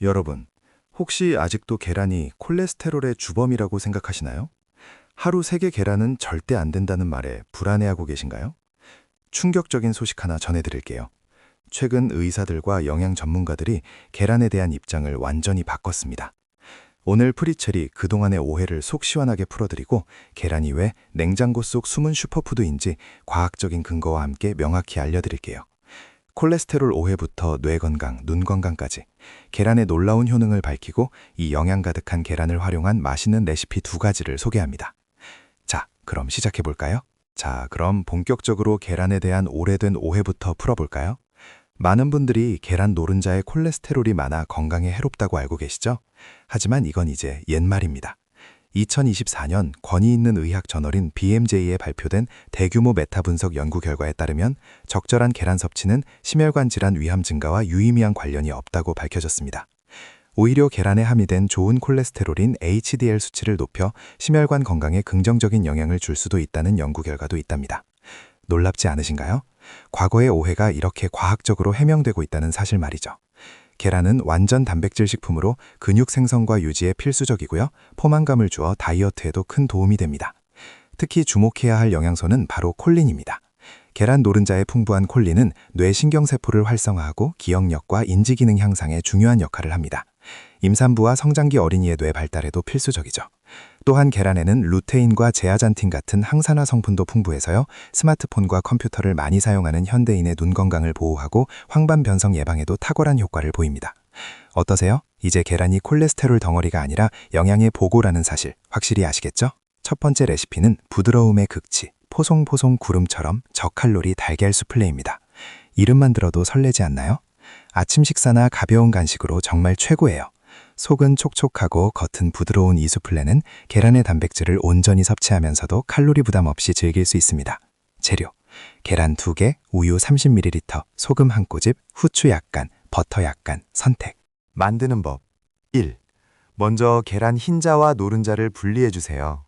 여러분, 혹시 아직도 계란이 콜레스테롤의 주범이라고 생각하시나요? 하루 3개 계란은 절대 안 된다는 말에 불안해하고 계신가요? 충격적인 소식 하나 전해드릴게요. 최근 의사들과 영양 전문가들이 계란에 대한 입장을 완전히 바꿨습니다. 오늘 프리첼이 그동안의 오해를 속 시원하게 풀어드리고 계란이 왜 냉장고 속 숨은 슈퍼푸드인지 과학적인 근거와 함께 명확히 알려드릴게요. 콜레스테롤 오해부터 뇌 건강, 눈 건강까지 계란의 놀라운 효능을 밝히고 이 영양 가득한 계란을 활용한 맛있는 레시피 2가지를 소개합니다. 자, 그럼 시작해볼까요? 그럼 본격적으로 계란에 대한 오래된 오해부터 풀어볼까요? 많은 분들이 계란 노른자에 콜레스테롤이 많아 건강에 해롭다고 알고 계시죠? 하지만 이건 이제 옛말입니다. 2024년 권위 있는 의학 저널인 BMJ에 발표된 대규모 메타 분석 연구 결과에 따르면 적절한 계란 섭취는 심혈관 질환 위험 증가와 유의미한 관련이 없다고 밝혀졌습니다. 오히려 계란에 함유된 좋은 콜레스테롤인 HDL 수치를 높여 심혈관 건강에 긍정적인 영향을 줄 수도 있다는 연구 결과도 있답니다. 놀랍지 않으신가요? 과거의 오해가 이렇게 과학적으로 해명되고 있다는 사실 말이죠. 계란은 완전 단백질 식품으로 근육 생성과 유지에 필수적이고요. 포만감을 주어 다이어트에도 큰 도움이 됩니다. 특히 주목해야 할 영양소는 바로 콜린입니다. 계란 노른자의 풍부한 콜린은 뇌 신경세포를 활성화하고 기억력과 인지기능 향상에 중요한 역할을 합니다. 임산부와 성장기 어린이의 뇌 발달에도 필수적이죠. 또한 계란에는 루테인과 제아잔틴 같은 항산화 성분도 풍부해서요. 스마트폰과 컴퓨터를 많이 사용하는 현대인의 눈 건강을 보호하고 황반 변성 예방에도 탁월한 효과를 보입니다. 어떠세요? 이제 계란이 콜레스테롤 덩어리가 아니라 영양의 보고라는 사실 확실히 아시겠죠? 첫 번째 레시피는 부드러움의 극치, 포송포송 구름처럼 저칼로리 달걀 수플레입니다. 이름만 들어도 설레지 않나요? 아침 식사나 가벼운 간식으로 정말 최고예요. 속은 촉촉하고 겉은 부드러운 이 수플레는 계란의 단백질을 온전히 섭취하면서도 칼로리 부담 없이 즐길 수 있습니다. 재료: 계란 2개, 우유 30ml, 소금 1꼬집, 후추 약간, 버터 약간, 선택. 만드는 법 1. 먼저 계란 흰자와 노른자를 분리해주세요.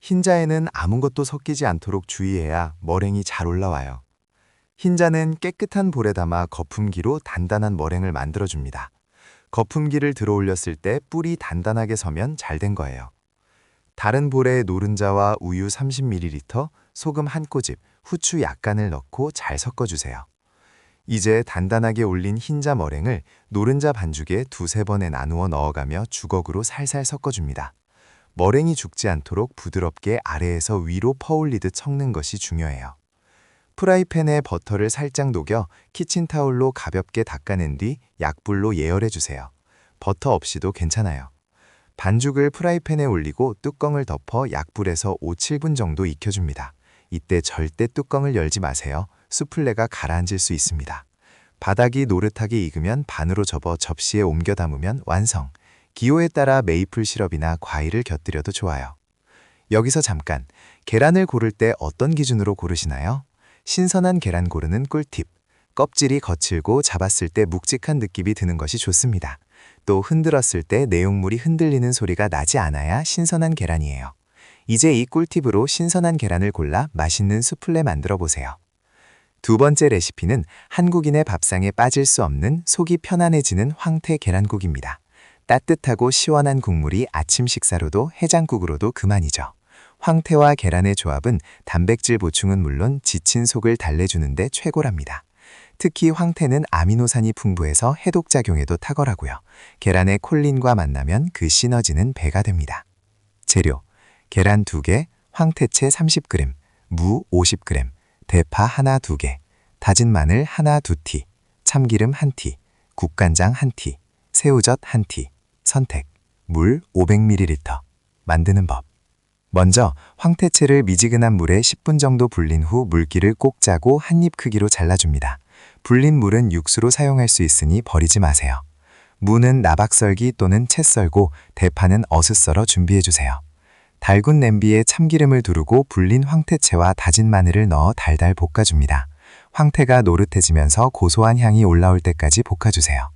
흰자에는 아무것도 섞이지 않도록 주의해야 머랭이 잘 올라와요. 흰자는 깨끗한 볼에 담아 거품기로 단단한 머랭을 만들어줍니다. 거품기를 들어 올렸을 때 뿔이 단단하게 서면 잘 된 거예요. 다른 볼에 노른자와 우유 30ml, 소금 1꼬집, 후추 약간을 넣고 잘 섞어주세요. 이제 단단하게 올린 흰자 머랭을 노른자 반죽에 2~3번에 나누어 넣어가며 주걱으로 살살 섞어줍니다. 머랭이 죽지 않도록 부드럽게 아래에서 위로 퍼올리듯 섞는 것이 중요해요. 프라이팬에 버터를 살짝 녹여 키친타올로 가볍게 닦아낸 뒤 약불로 예열해주세요. 버터 없이도 괜찮아요. 반죽을 프라이팬에 올리고 뚜껑을 덮어 약불에서 5~7분 정도 익혀줍니다. 이때 절대 뚜껑을 열지 마세요. 수플레가 가라앉을 수 있습니다. 바닥이 노릇하게 익으면 반으로 접어 접시에 옮겨 담으면 완성. 기호에 따라 메이플 시럽이나 과일을 곁들여도 좋아요. 여기서 잠깐, 계란을 고를 때 어떤 기준으로 고르시나요? 신선한 계란 고르는 꿀팁. 껍질이 거칠고 잡았을 때 묵직한 느낌이 드는 것이 좋습니다. 또 흔들었을 때 내용물이 흔들리는 소리가 나지 않아야 신선한 계란이에요. 이제 이 꿀팁으로 신선한 계란을 골라 맛있는 수플레 만들어 보세요. 2번째 레시피는 한국인의 밥상에 빠질 수 없는 속이 편안해지는 황태 계란국입니다. 따뜻하고 시원한 국물이 아침 식사로도 해장국으로도 그만이죠. 황태와 계란의 조합은 단백질 보충은 물론 지친 속을 달래주는데 최고랍니다. 특히 황태는 아미노산이 풍부해서 해독작용에도 탁월하고요. 계란의 콜린과 만나면 그 시너지는 배가 됩니다. 재료: 계란 2개, 황태채 30g, 무 50g, 대파 하나 2개, 다진 마늘 하나 2티, 참기름 1티, 국간장 1티, 새우젓 1티, 선택. 물 500ml. 만드는 법. 먼저 황태채를 미지근한 물에 10분 정도 불린 후 물기를 꼭 짜고 한 입 크기로 잘라줍니다. 불린 물은 육수로 사용할 수 있으니 버리지 마세요. 무는 나박썰기 또는 채 썰고 대파는 어슷 썰어 준비해주세요. 달군 냄비에 참기름을 두르고 불린 황태채와 다진 마늘을 넣어 달달 볶아줍니다. 황태가 노릇해지면서 고소한 향이 올라올 때까지 볶아주세요.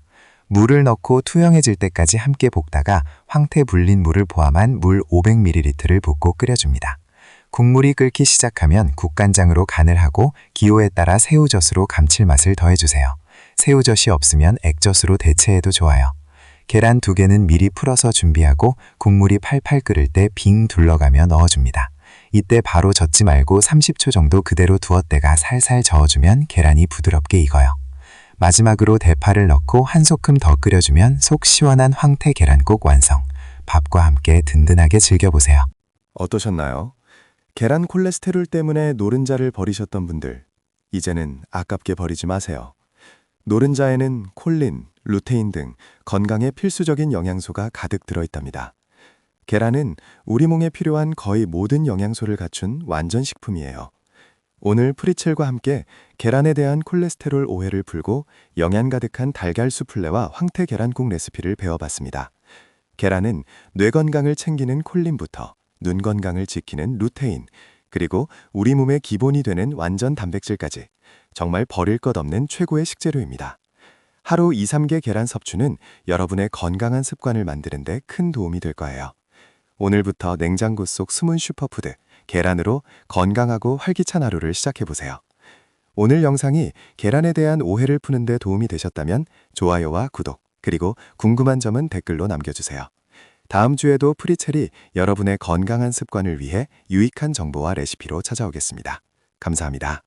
물을 넣고 투명해질 때까지 함께 볶다가 황태 불린 물을 포함한 물 500ml를 붓고 끓여줍니다. 국물이 끓기 시작하면 국간장으로 간을 하고 기호에 따라 새우젓으로 감칠맛을 더해주세요. 새우젓이 없으면 액젓으로 대체해도 좋아요. 계란 2개는 미리 풀어서 준비하고 국물이 팔팔 끓을 때 빙 둘러가며 넣어줍니다. 이때 바로 젓지 말고 30초 정도 그대로 두었다가 살살 저어주면 계란이 부드럽게 익어요. 마지막으로 대파를 넣고 한 소끔 더 끓여주면 속 시원한 황태 계란국 완성. 밥과 함께 든든하게 즐겨보세요. 어떠셨나요? 계란 콜레스테롤 때문에 노른자를 버리셨던 분들, 이제는 아깝게 버리지 마세요. 노른자에는 콜린, 루테인 등 건강에 필수적인 영양소가 가득 들어있답니다. 계란은 우리 몸에 필요한 거의 모든 영양소를 갖춘 완전 식품이에요. 오늘 프리첼과 함께 계란에 대한 콜레스테롤 오해를 풀고 영양 가득한 달걀 수플레와 황태 계란국 레시피를 배워봤습니다. 계란은 뇌 건강을 챙기는 콜린부터 눈 건강을 지키는 루테인, 그리고 우리 몸의 기본이 되는 완전 단백질까지 정말 버릴 것 없는 최고의 식재료입니다. 하루 2, 3개 계란 섭취는 여러분의 건강한 습관을 만드는 데 큰 도움이 될 거예요. 오늘부터 냉장고 속 숨은 슈퍼푸드, 계란으로 건강하고 활기찬 하루를 시작해보세요. 오늘 영상이 계란에 대한 오해를 푸는 데 도움이 되셨다면 좋아요와 구독, 그리고 궁금한 점은 댓글로 남겨주세요. 다음 주에도 프리첼이 여러분의 건강한 습관을 위해 유익한 정보와 레시피로 찾아오겠습니다. 감사합니다.